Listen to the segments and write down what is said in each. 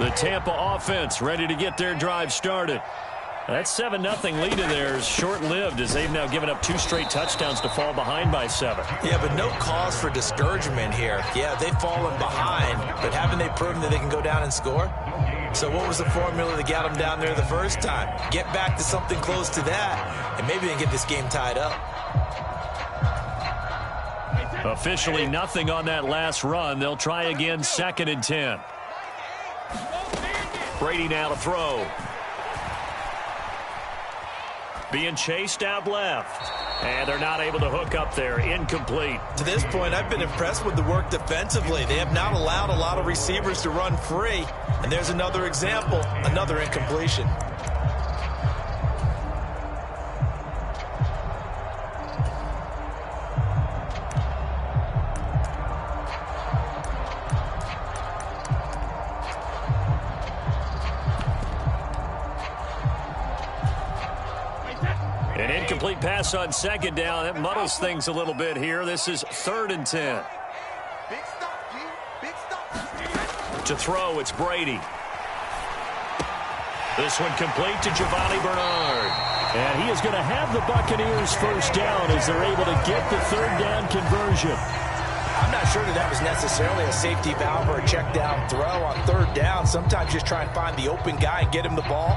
The Tampa offense ready to get their drive started. That 7-0 lead in there is short-lived as they've now given up 2 straight touchdowns to fall behind by 7. Yeah, but no cause for discouragement here. Yeah, they've fallen behind, but haven't they proven that they can go down and score? So what was the formula that got them down there the first time? Get back to something close to that, and maybe they can get this game tied up. Officially nothing on that last run. They'll try again, 2nd and 10. Brady now to throw. Being chased out left. And they're not able to hook up there. Incomplete. To this point, I've been impressed with the work defensively. They have not allowed a lot of receivers to run free. And there's another example, another incompletion. An incomplete pass on 2nd down. That muddles things a little bit here. This is 3rd and 10. To throw, it's Brady. This one complete to Giovanni Bernard. And he is going to have the Buccaneers first down as they're able to get the 3rd down conversion. I'm not sure that was necessarily a safety valve or a check down throw on 3rd down. Sometimes just try and find the open guy and get him the ball.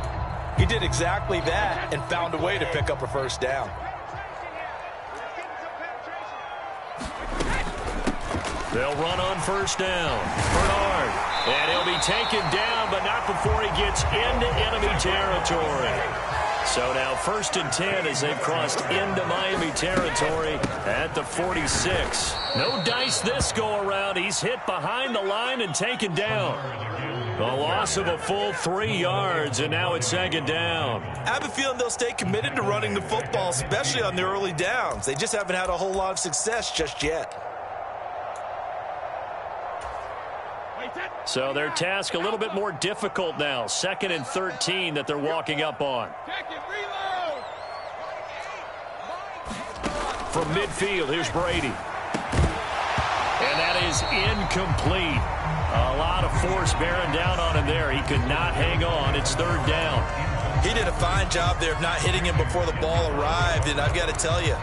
He did exactly that and found a way to pick up a first down. They'll run on first down. Bernard. And he'll be taken down, but not before he gets into enemy territory. So now 1st and 10 as they've crossed into Miami territory at the 46. No dice this go around. He's hit behind the line and taken down. A loss of a full 3 yards, and now it's 2nd down. I have a feeling they'll stay committed to running the football, especially on the early downs. They just haven't had a whole lot of success just yet. So their task a little bit more difficult now. 2nd and 13 that they're walking up on. From midfield, here's Brady. And that is incomplete. A lot of force bearing down on him there. He could not hang on. It's 3rd down. He did a fine job there of not hitting him before the ball arrived. And I've got to tell you,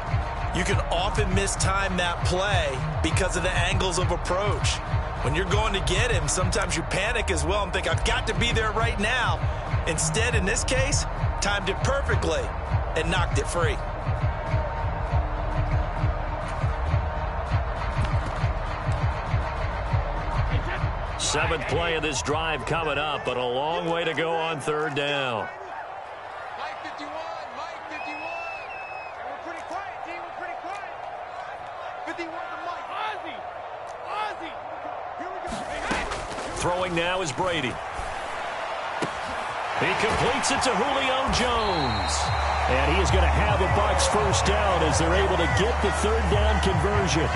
you can often mistime that play because of the angles of approach. When you're going to get him, sometimes you panic as well and think, I've got to be there right now. Instead, in this case, timed it perfectly and knocked it free. Seventh play of this drive coming up, but a long way to go on 3rd down. Mike 51, Mike 51. We're pretty quiet, team. We're pretty quiet. 51 to Mike. Ozzy. Here we go. Hey. Throwing now is Brady. He completes it to Julio Jones. And he is going to have a Bucs first down as they're able to get the 3rd down conversion.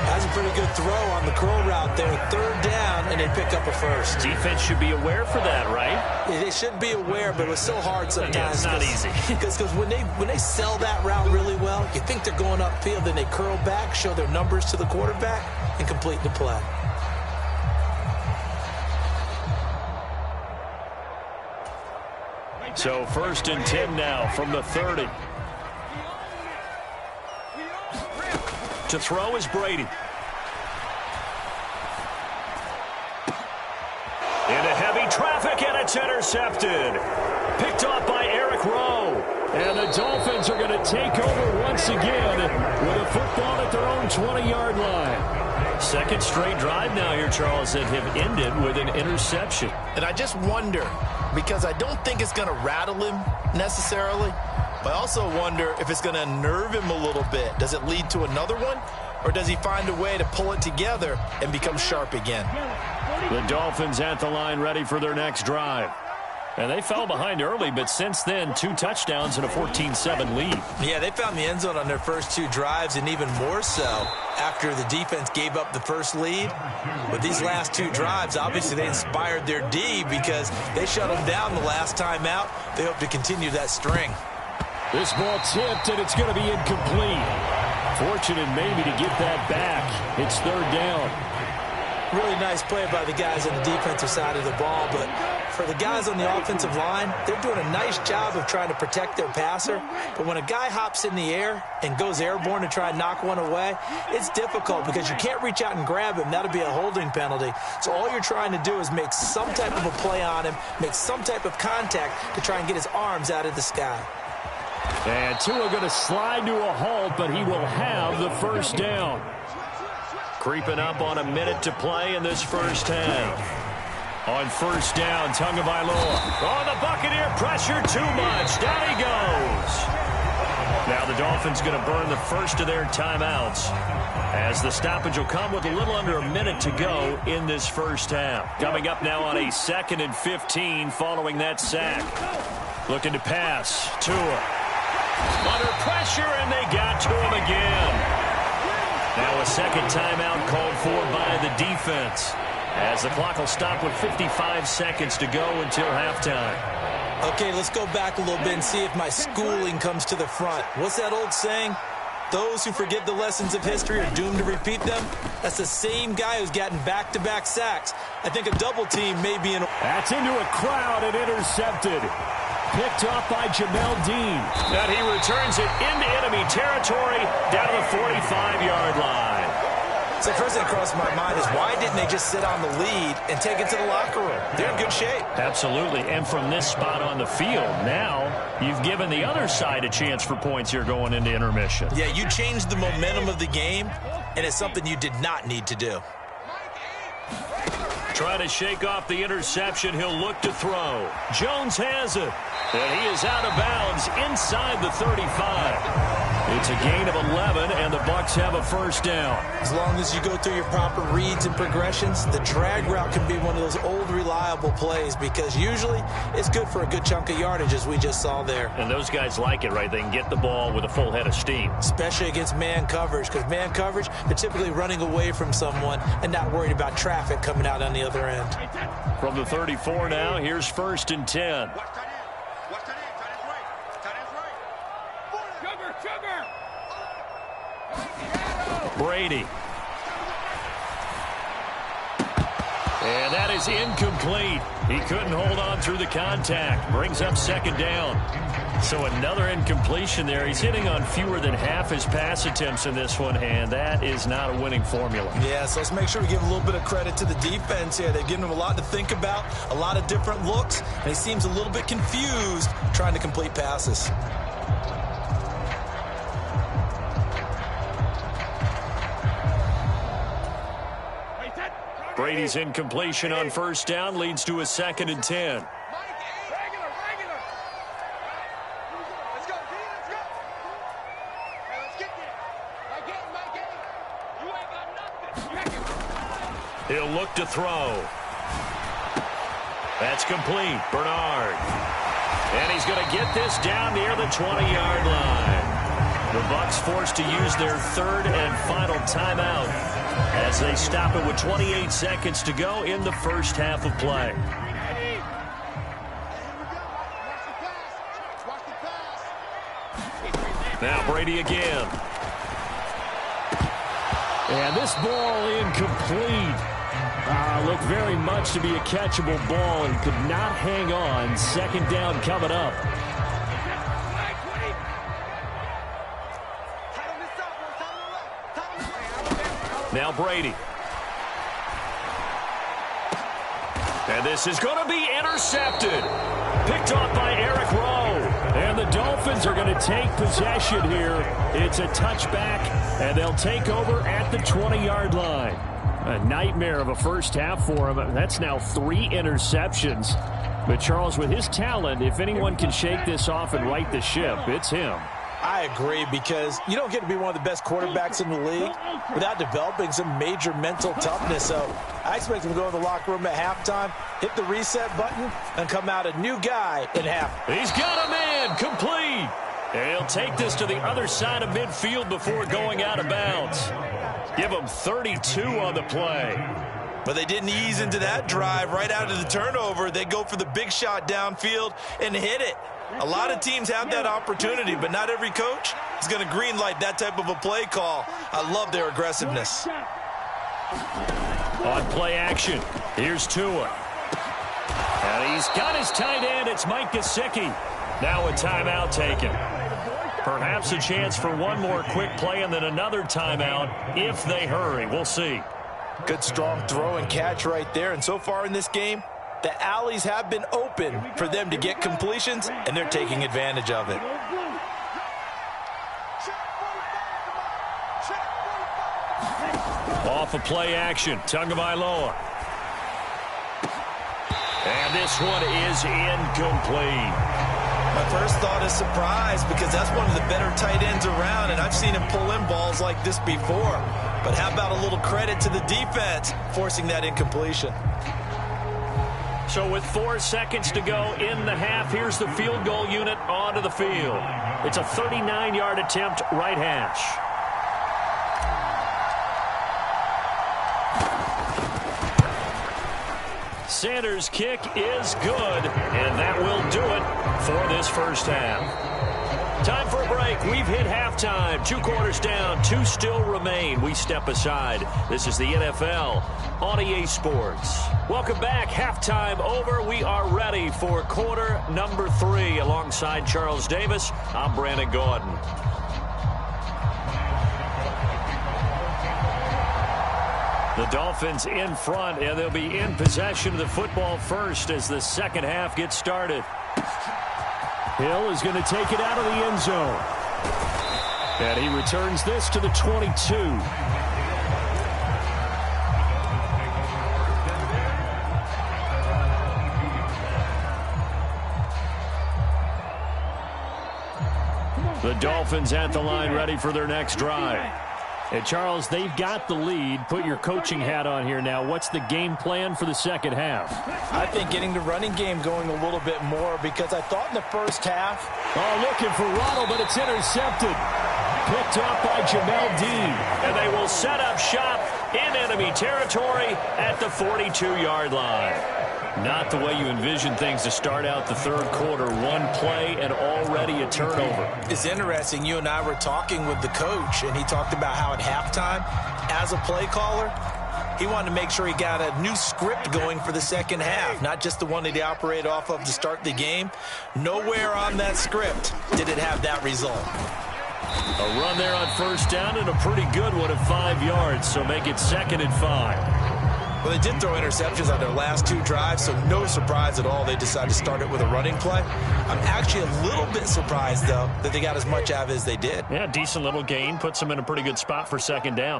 That's a pretty good throw on the curl route there. 3rd down, and they pick up a first. Defense should be aware for that, right? Yeah, they should be aware, but it was so hard sometimes. Yeah, it's not easy. Because when they sell that route really well, you think they're going upfield, then they curl back, show their numbers to the quarterback, and complete the play. So 1st and 10 now from the 30. To throw is Brady. Into heavy traffic, and it's intercepted. Picked off by Eric Rowe. And the Dolphins are going to take over once again with a football at their own 20-yard line. 2nd straight drive now here, Charles, that have ended with an interception. And I just wonder, because I don't think it's going to rattle him necessarily, but I also wonder if it's going to unnerve him a little bit. Does it lead to another one? Or does he find a way to pull it together and become sharp again? The Dolphins at the line ready for their next drive. And they fell behind early, but since then, 2 touchdowns and a 14-7 lead. Yeah, they found the end zone on their first 2 drives, and even more so after the defense gave up the first lead. But these last 2 drives, obviously they inspired their D because they shut them down the last time out. They hope to continue that string. This ball tipped, and it's going to be incomplete. Fortunate maybe to get that back. It's 3rd down. Really nice play by the guys on the defensive side of the ball, but for the guys on the offensive line, they're doing a nice job of trying to protect their passer. But when a guy hops in the air and goes airborne to try and knock one away, it's difficult because you can't reach out and grab him. That'll be a holding penalty. So all you're trying to do is make some type of a play on him, make some type of contact to try and get his arms out of the sky. And Tua going to slide to a halt, but he will have the first down. Creeping up on a minute to play in this first half. On first down, Tagovailoa. Oh, the Buccaneer pressure too much. Down he goes. Now the Dolphins going to burn the first of their timeouts, as the stoppage will come with a little under a minute to go in this first half. Coming up now on a 2nd and 15 following that sack. Looking to pass. Tua. Under pressure, and they got to him again. Now a second timeout called for by the defense, as the clock will stop with 55 seconds to go until halftime. Okay, let's go back a little bit and see if my schooling comes to the front. What's that old saying? Those who forget the lessons of history are doomed to repeat them. That's the same guy who's gotten back-to-back sacks. I think a double team may be in. That's into a crowd and intercepted. Picked off by Jamel Dean. And he returns it into enemy territory down to the 45-yard line. So first thing that crossed my mind is, why didn't they just sit on the lead and take it to the locker room? They're in good shape. Absolutely. And from this spot on the field, now you've given the other side a chance for points here going into intermission. Yeah, you changed the momentum of the game, and it's something you did not need to do. Trying to shake off the interception. He'll look to throw. Jones has it. And he is out of bounds inside the 35. It's a gain of 11, and the Bucs have a first down. As long as you go through your proper reads and progressions, the drag route can be one of those old reliable plays, because usually it's good for a good chunk of yardage, as we just saw there. And those guys like it, right? They can get the ball with a full head of steam. Especially against man coverage, because man coverage, they're typically running away from someone and not worried about traffic coming out on the other end. From the 34 now, here's 1st and 10. Brady. And that is incomplete. He couldn't hold on through the contact. Brings up 2nd down. So another incompletion there. He's hitting on fewer than half his pass attempts in this one, and that is not a winning formula. Yeah, so let's make sure we give a little bit of credit to the defense here. They've given him a lot to think about, a lot of different looks, and he seems a little bit confused trying to complete passes. Brady's incompletion on 1st down leads to a 2nd and 10. He'll look to throw. That's complete. Bernard. And he's going to get this down near the 20-yard line. The Bucs forced to use their 3rd and final timeout, as they stop it with 28 seconds to go in the first half of play. Now Brady again. And this ball incomplete. Looked very much to be a catchable ball and could not hang on. 2nd down coming up. Now Brady. And this is going to be intercepted. Picked off by Eric Rowe. And the Dolphins are going to take possession here. It's a touchback, and they'll take over at the 20-yard line. A nightmare of a first half for him. That's now 3 interceptions. But Charles, with his talent, if anyone can shake this off and right the ship, it's him. I agree, because you don't get to be one of the best quarterbacks in the league without developing some major mental toughness. So I expect him to go in the locker room at halftime, hit the reset button, and come out a new guy in half. He's got a man complete. And he'll take this to the other side of midfield before going out of bounds. Give him 32 on the play. But they didn't ease into that drive right out of the turnover. They go for the big shot downfield and hit it. A lot of teams have that opportunity, but not every coach is going to green light that type of a play call. I love their aggressiveness. On play action, here's Tua. And he's got his tight end. It's Mike Gesicki. Now a timeout taken. Perhaps a chance for one more quick play and then another timeout if they hurry. We'll see. Good strong throw and catch right there. And so far in this game, the alleys have been open for them to get completions, and they're taking advantage of it. Off of play action, Tagovailoa. And this one is incomplete. My first thought is surprise because that's one of the better tight ends around, and I've seen him pull in balls like this before. But how about a little credit to the defense forcing that incompletion? So with 4 seconds to go in the half, here's the field goal unit onto the field. It's a 39-yard attempt, right hash. Sanders' kick is good, and that will do it for this first half. Time for a break. We've hit halftime. 2 quarters down, 2 still remain. We step aside. This is the NFL on EA Sports. Welcome back. Halftime over. We are ready for quarter number 3. Alongside Charles Davis, I'm Brandon Gordon. The Dolphins in front, and they'll be in possession of the football first as the second half gets started. Hill is going to take it out of the end zone. And he returns this to the 22. The Dolphins at the line ready for their next drive. And Charles, they've got the lead. Put your coaching hat on here now. What's the game plan for the second half? I think getting the running game going a little bit more because I thought in the first half. Oh, looking for Ronald, but it's intercepted. Picked up by Jamel Dean. And they will set up shop in enemy territory at the 42-yard line. Not the way you envision things to start out the third quarter. One play and already a turnover. It's interesting. You and I were talking with the coach, and he talked about how at halftime, as a play caller, he wanted to make sure he got a new script going for the second half, not just the one that he operated off of to start the game. Nowhere on that script did it have that result. A run there on first down and a pretty good one of 5 yards, so make it 2nd and 5. Well, they did throw interceptions on their last 2 drives, so no surprise at all they decided to start it with a running play. I'm actually a little bit surprised, though, that they got as much out of it as they did. Yeah, decent little gain. Puts them in a pretty good spot for second down.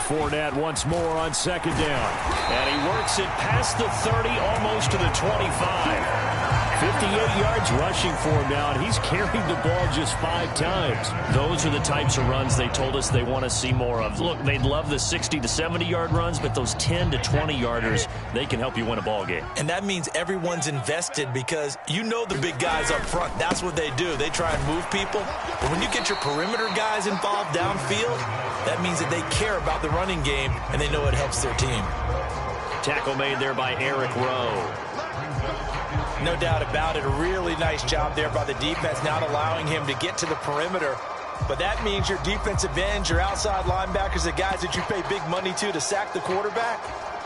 Fournette once more on second down. And he works it past the 30, almost to the 25. 58 yards rushing for him now, and he's carried the ball just 5 times. Those are the types of runs they told us they want to see more of. Look, they'd love the 60 to 70-yard runs, but those 10 to 20-yarders, they can help you win a ball game. And that means everyone's invested because you know the big guys up front. That's what they do. They try and move people. But when you get your perimeter guys involved downfield, that means that they care about the running game, and they know it helps their team. Tackle made there by Eric Rowe. No doubt about it. A really nice job there by the defense, not allowing him to get to the perimeter. But that means your defensive ends, your outside linebackers, the guys that you pay big money to sack the quarterback,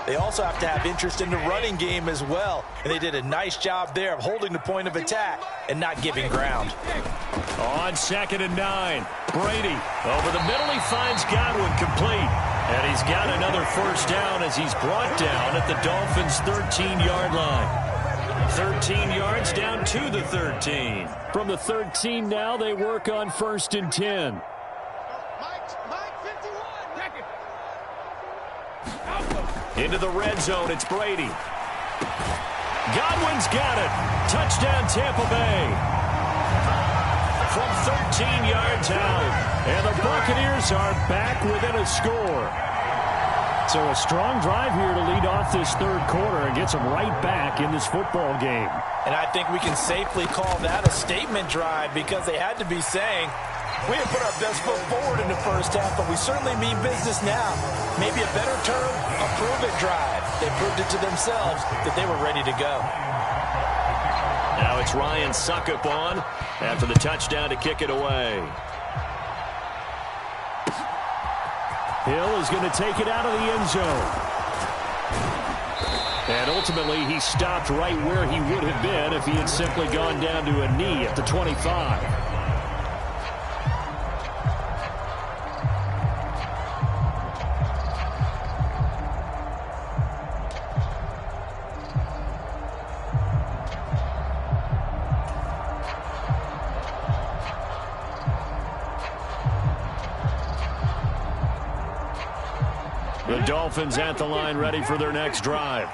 they also have to have interest in the running game as well. And they did a nice job there of holding the point of attack and not giving ground. On 2nd and 9, Brady over the middle. He finds Godwin complete. And he's got another first down as he's brought down at the Dolphins' 13-yard line. 13 yards down to the 13. From the 13 now, they work on 1st and 10. Mike 51. Into the red zone, it's Brady. Godwin's got it. Touchdown, Tampa Bay. From 13 yards out. And the Buccaneers are back within a score. So a strong drive here to lead off this third quarter and gets them right back in this football game. And I think we can safely call that a statement drive because they had to be saying, we have put our best foot forward in the first half, but we certainly mean business now. Maybe a better term, a prove-it drive. They proved it to themselves that they were ready to go. Now it's Ryan Suckup on after the touchdown to kick it away. Hill is going to take it out of the end zone. And ultimately, he stopped right where he would have been if he had simply gone down to a knee at the 25. The Dolphins at the line ready for their next drive.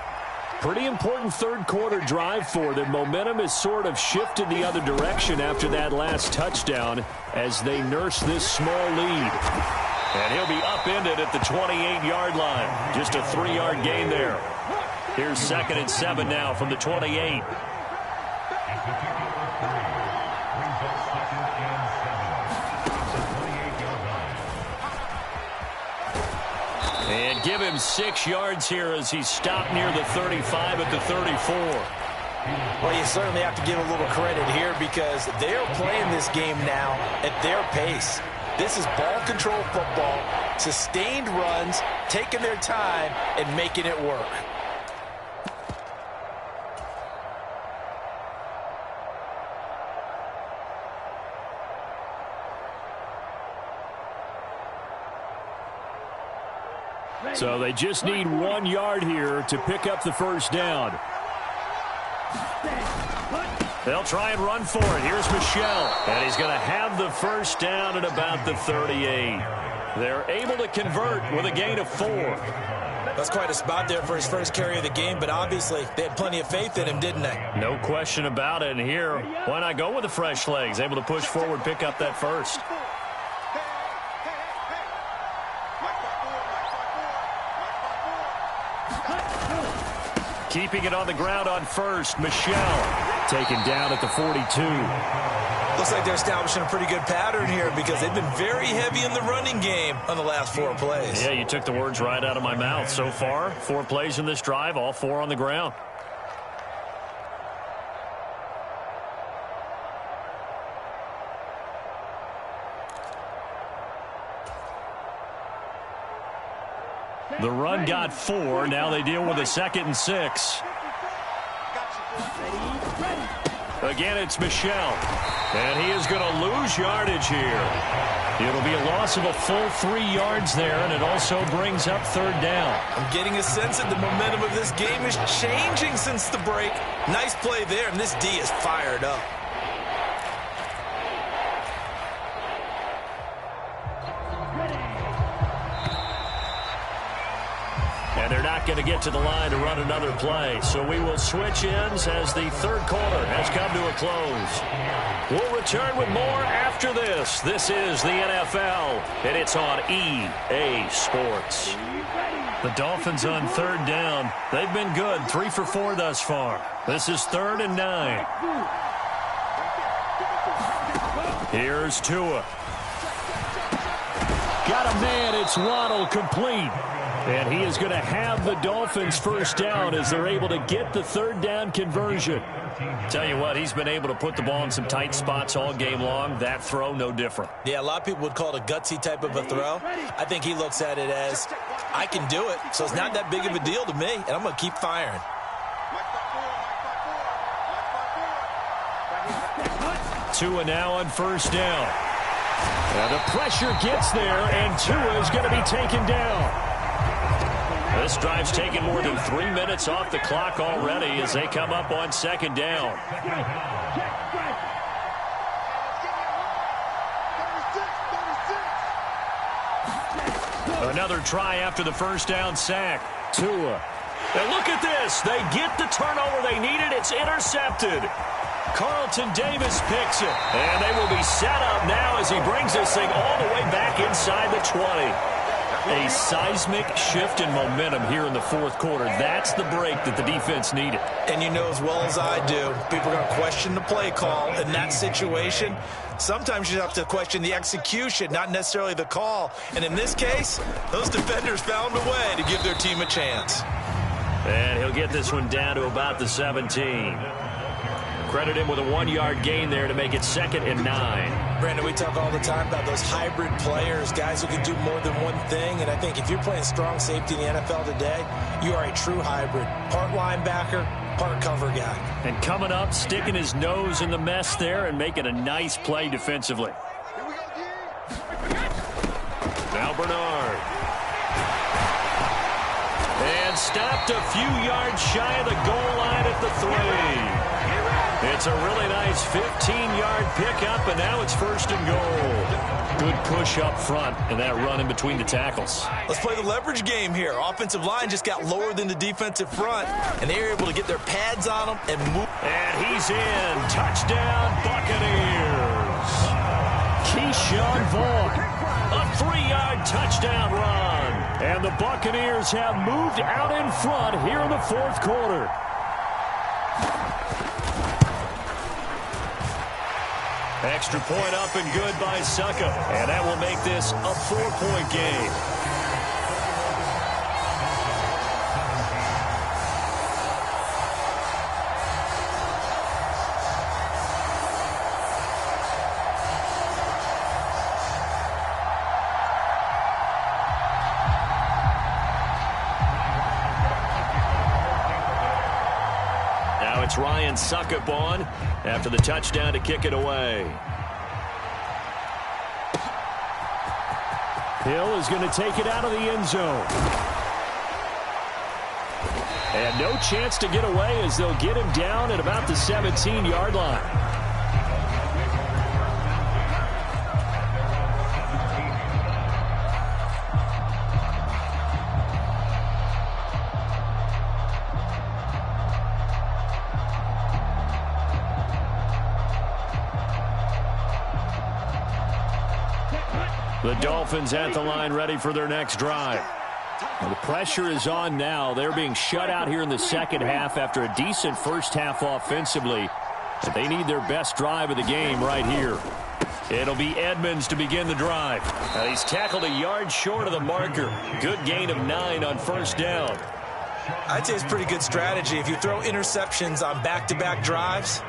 Pretty important third quarter drive for them. Momentum has sort of shifted the other direction after that last touchdown as they nurse this small lead. And he'll be upended at the 28-yard line. Just a 3-yard gain there. Here's 2nd and 7 now from the 28. And give him 6 yards here as he stopped near the 35 at the 34. Well, you certainly have to give a little credit here because they're playing this game now at their pace. This is ball control football, sustained runs, taking their time, and making it work. So they just need 1 yard here to pick up the first down. They'll try and run for it. Here's Michel. And he's going to have the first down at about the 38. They're able to convert with a gain of 4. That's quite a spot there for his first carry of the game, but obviously they had plenty of faith in him, didn't they? No question about it. And here, why not go with the fresh legs? Able to push forward, pick up that first. Keeping it on the ground on first, Michel taken down at the 42. Looks like they're establishing a pretty good pattern here because they've been very heavy in the running game on the last 4 plays. Yeah, you took the words right out of my mouth. So far, 4 plays in this drive, all 4 on the ground. The run got 4. Now they deal with a 2nd and 6. Again, it's Michel. And he is going to lose yardage here. It'll be a loss of a full 3 yards there, and it also brings up 3rd down. I'm getting a sense that the momentum of this game is changing since the break. Nice play there, and this D is fired up. And they're not going to get to the line to run another play. So we will switch ends as the third quarter has come to a close. We'll return with more after this. This is the NFL, and it's on EA Sports. The Dolphins on 3rd down. They've been good, 3 for 4 thus far. This is 3rd and 9. Here's Tua. Got a man, it's Waddle, complete. And he is going to have the Dolphins first down as they're able to get the 3rd down conversion. Tell you what, he's been able to put the ball in some tight spots all game long. That throw, no different. Yeah, a lot of people would call it a gutsy type of a throw. I think he looks at it as, I can do it, so it's not that big of a deal to me, and I'm going to keep firing. Tua now on first down. Now the pressure gets there, and Tua is going to be taken down. This drive's taken more than 3 minutes off the clock already as they come up on 2nd down. Another try after the first down sack. Tua. And look at this. They get the turnover they needed. It's intercepted. Carlton Davis picks it. And they will be set up now as he brings this thing all the way back inside the 20. A seismic shift in momentum here in the 4th quarter. That's the break that the defense needed. And you know as well as I do, people are going to question the play call in that situation. Sometimes you have to question the execution, not necessarily the call. And in this case, those defenders found a way to give their team a chance. And he'll get this one down to about the 17. Credit him with a 1-yard gain there to make it 2nd and 9. Brandon, we talk all the time about those hybrid players, guys who can do more than one thing. And I think if you're playing strong safety in the NFL today, you are a true hybrid. Part linebacker, part cover guy. And coming up, sticking his nose in the mess there and making a nice play defensively. Now Bernard. And stopped a few yards shy of the goal line at the 3. It's a really nice 15-yard pickup, and now it's 1st and goal. Good push up front, and that run in between the tackles. Let's play the leverage game here. Offensive line just got lower than the defensive front, and they were able to get their pads on them and move. And he's in. Touchdown, Buccaneers. Keyshawn Vaughn. A 3-yard touchdown run. And the Buccaneers have moved out in front here in the 4th quarter. Extra point up and good by Succa. And that will make this a 4-point game. It's Ryan Suckup on after the touchdown to kick it away. Hill is going to take it out of the end zone. And no chance to get away as they'll get him down at about the 17-yard line. The Dolphins at the line ready for their next drive. And the pressure is on now. They're being shut out here in the second half after a decent first half offensively. But they need their best drive of the game right here. It'll be Edmonds to begin the drive. And he's tackled a yard short of the marker. Good gain of 9 on 1st down. I'd say it's pretty good strategy. If you throw interceptions on back-to-back drives,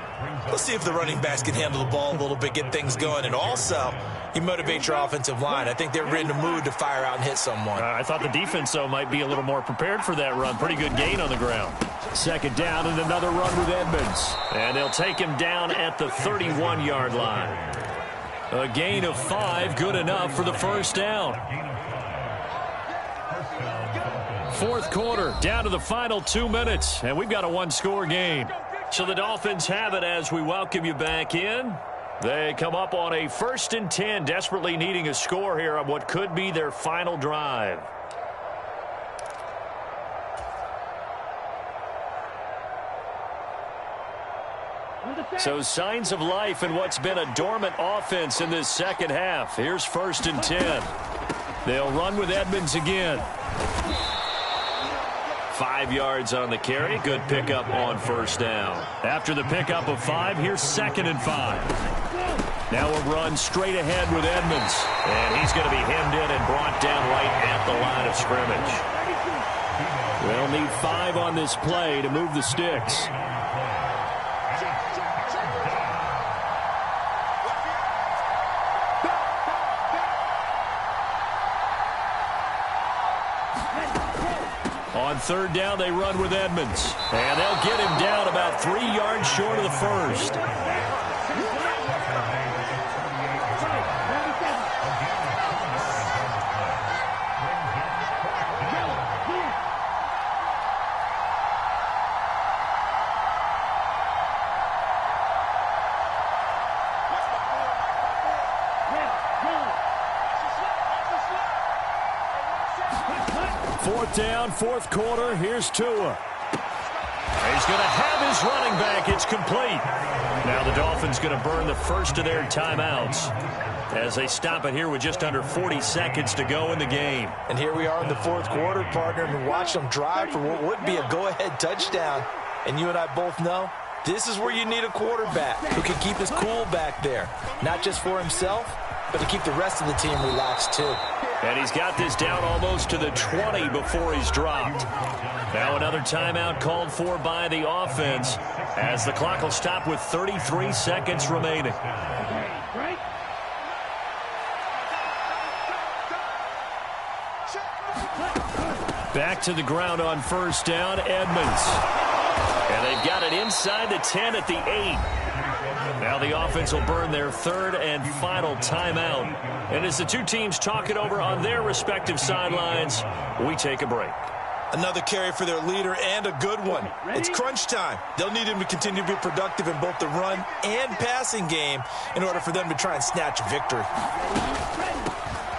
let's see if the running backs can handle the ball a little bit, get things going. And also, you motivate your offensive line. I think they're in the mood to fire out and hit someone. I thought the defense, though, might be a little more prepared for that run. Pretty good gain on the ground. 2nd down and another run with Edmonds. And they'll take him down at the 31-yard line. A gain of 5, good enough for the 1st down. 4th quarter, down to the final 2 minutes, and we've got a 1-score game. So the Dolphins have it as we welcome you back in. They come up on a 1st and 10, desperately needing a score here on what could be their final drive. So signs of life in what's been a dormant offense in this second half. Here's 1st and 10. They'll run with Edmonds again. 5 yards on the carry. Good pickup on 1st down. After the pickup of 5, here's 2nd and 5. Now a run straight ahead with Edmonds. And he's going to be hemmed in and brought down right at the line of scrimmage. They'll need 5 on this play to move the sticks. On 3rd down, they run with Edmonds. And they'll get him down about 3 yards short of the 1st. Down, 4th quarter. Here's Tua. He's going to have his running back. It's complete. Now the Dolphins going to burn the first of their timeouts as they stop it here with just under 40 seconds to go in the game. And here we are in the 4th quarter, partner, and watch them drive for what would be a go-ahead touchdown. And you and I both know this is where you need a quarterback who can keep his cool back there, not just for himself, but to keep the rest of the team relaxed too. And he's got this down almost to the 20 before he's dropped. Now another timeout called for by the offense as the clock will stop with 33 seconds remaining. Back to the ground on first down, Edmonds. And they've got it inside the 10 at the 8. Now the offense will burn their third and final timeout. And as the two teams talk it over on their respective sidelines, we take a break. Another carry for their leader and a good one. It's crunch time. They'll need him to continue to be productive in both the run and passing game in order for them to try and snatch a victory.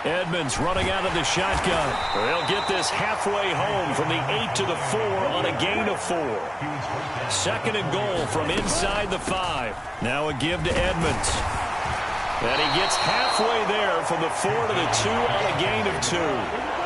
Edmonds running out of the shotgun. They'll get this halfway home from the 8 to the 4 on a gain of 4. Second and goal from inside the 5. Now a give to Edmonds. And he gets halfway there from the 4 to the 2 on a gain of 2.